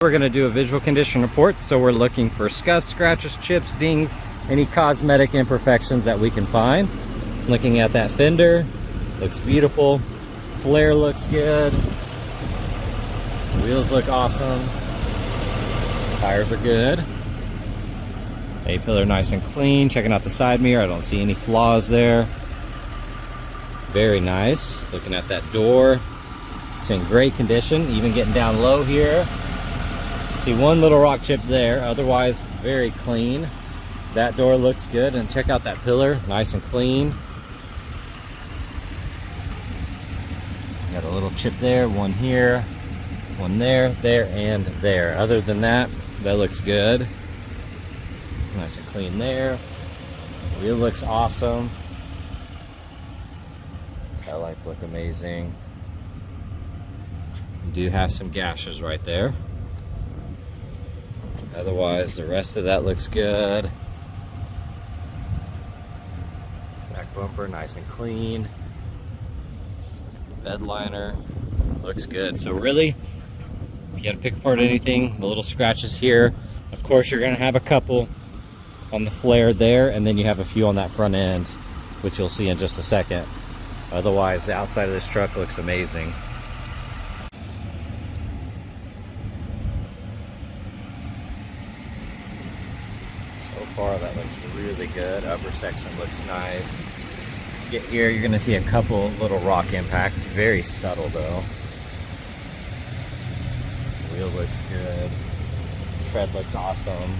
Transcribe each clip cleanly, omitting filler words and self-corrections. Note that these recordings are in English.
We're going to do a visual condition report, so we're looking for scuffs, scratches, chips, dings, any cosmetic imperfections that we can find. Looking at that fender, looks beautiful. Flare looks good. Wheels look awesome. Tires are good. A-pillar nice and clean. Checking out the side mirror, I don't see any flaws there. Very nice. Looking at that door, it's in great condition, even getting down low here. See one little rock chip there, otherwise very clean. That door looks good, and check out that pillar, nice and clean. Got a little chip there, one here, one there, there, and there. Other than that, that looks good. Nice and clean there. Wheel looks awesome. Tail lights look amazing. You do have some gashes right there. Otherwise, the rest of that looks good. Back bumper, nice and clean. Bed liner looks good. So really, if you had to pick apart anything, the little scratches here, of course you're going to have a couple on the flare there, and then you have a few on that front end, which you'll see in just a second. Otherwise, the outside of this truck looks amazing. So far, that looks really good. Upper section looks nice. Get here, you're going to see a couple little rock impacts. Very subtle though. Wheel looks good. Tread looks awesome.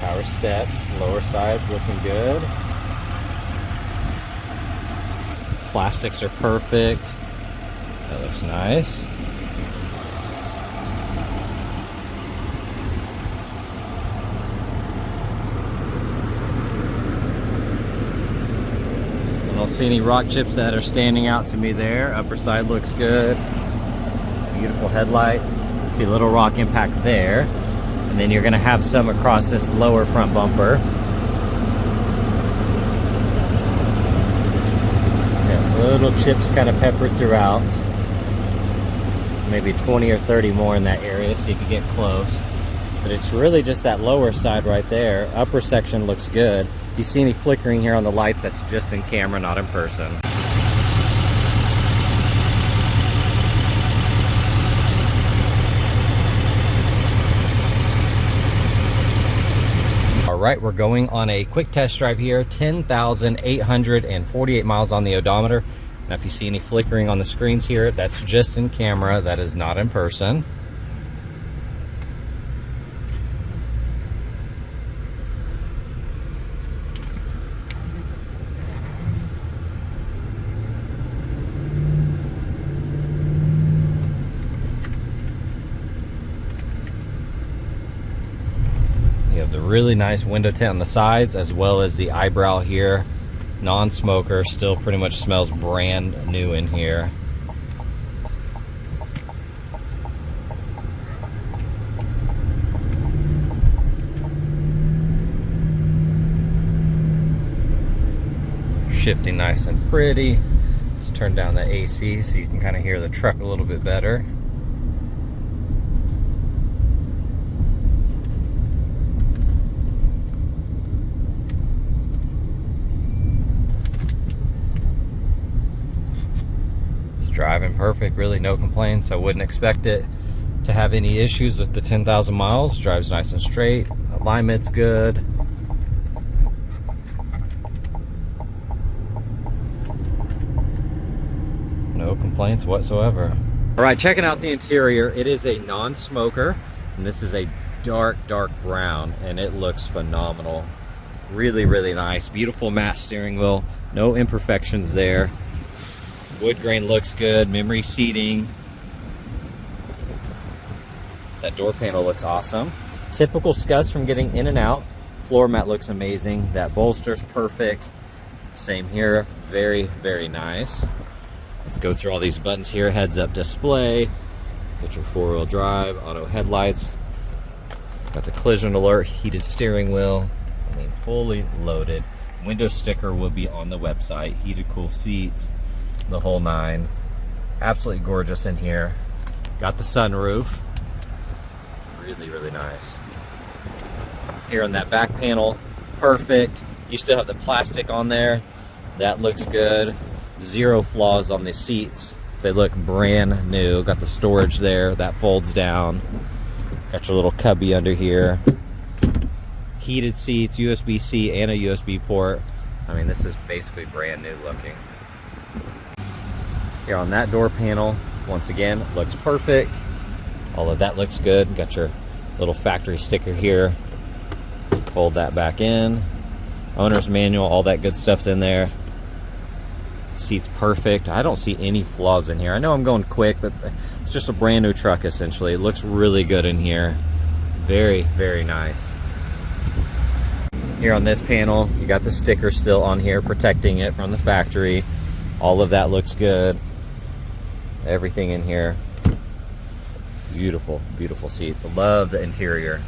Power steps, lower side looking good. Plastics are perfect. That looks nice. I don't see any rock chips that are standing out to me there. Upper side looks good. Beautiful headlights. See a little rock impact there. And then you're going to have some across this lower front bumper. Yeah, little chips kind of peppered throughout. Maybe 20 or 30 more in that area, so you can get close. But it's really just that lower side right there. Upper section looks good. You see any flickering here on the lights, that's just in camera, not in person. Alright, we're going on a quick test drive here. 10,848 miles on the odometer. Now if you see any flickering on the screens here, that's just in camera, that is not in person. You have the really nice window tint on the sides, as well as the eyebrow here. Non-smoker, still pretty much smells brand new in here. Shifting nice and pretty. Let's turn down the AC so you can kind of hear the truck a little bit better. Driving perfect, really no complaints. I wouldn't expect it to have any issues with the 10,000 miles. Drives nice and straight. Alignment's good. No complaints whatsoever. All right, checking out the interior. It is a non-smoker, and this is a dark brown, and it looks phenomenal. Really, really nice. Beautiful matte steering wheel. No imperfections there. Wood grain looks good, memory seating. That door panel looks awesome. Typical scuffs from getting in and out. Floor mat looks amazing. That bolster's perfect. Same here, very, very nice. Let's go through all these buttons here. Heads up display. Got your 4-wheel drive, auto headlights. Got the collision alert, heated steering wheel. I mean, fully loaded. Window sticker will be on the website. Heated cool seats, the whole nine. Absolutely gorgeous in here. Got the sunroof. Really, really nice. Here on that back panel, perfect. You still have the plastic on there. That looks good. Zero flaws on the seats. They look brand new. Got the storage there. That folds down. Got your little cubby under here. Heated seats, USB-C and a USB port. I mean, this is basically brand new looking. Here on that door panel, once again, looks perfect. All of that looks good. Got your little factory sticker here. Fold that back in. Owner's manual, all that good stuff's in there. Seat's perfect. I don't see any flaws in here. I know I'm going quick, but it's just a brand new truck essentially. It looks really good in here. Very, very nice. Here on this panel, you got the sticker still on here protecting it from the factory. All of that looks good. Everything in here. Beautiful, beautiful seats. Love the interior.